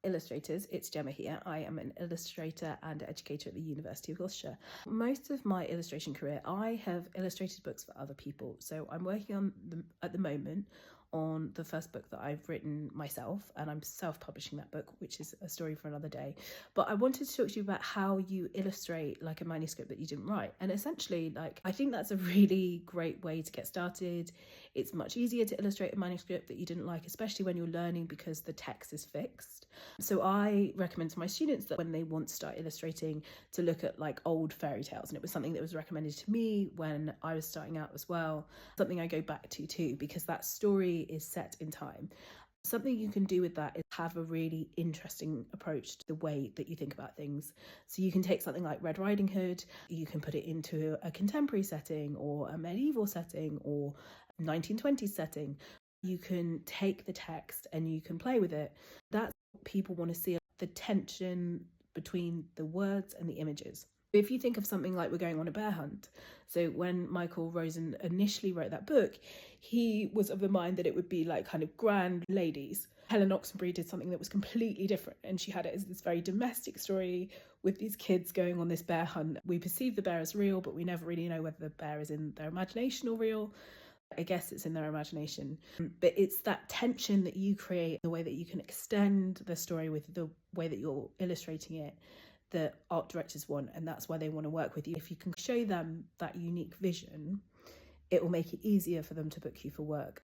illustrators, it's Gemma here. I am an illustrator and educator at the University of Gloucestershire. Most of my illustration career, I have illustrated books for other people. So I'm working on at the moment on the first book that I've written myself, and I'm self-publishing that book, which is a story for another day. But I wanted to talk to you about how you illustrate like a manuscript that you didn't write. And essentially, like, I think that's a really great way to get started. It's much easier to illustrate a manuscript that you didn't like, especially when you're learning, because the text is fixed. So I recommend to my students that when they want to start illustrating, to look at like old fairy tales. And it was something that was recommended to me when I was starting out as well. Something I go back to too, because that story is set in time. Something you can do with that is have a really interesting approach to the way that you think about things. So you can take something like Red Riding Hood, you can put it into a contemporary setting or a medieval setting or 1920s setting. You can take the text and you can play with it. That's what people want to see, the tension between the words and the images. If you think of something like We're Going on a Bear Hunt, so when Michael Rosen initially wrote that book, he was of the mind that it would be like kind of grand ladies. Helen Oxenbury did something that was completely different, and she had it as this very domestic story with these kids going on this bear hunt. We perceive the bear as real, but we never really know whether the bear is in their imagination or real. I guess it's in their imagination. But it's that tension that you create, the way that you can extend the story with the way that you're illustrating it, that art directors want, and that's why they want to work with you. If you can show them that unique vision, it will make it easier for them to book you for work.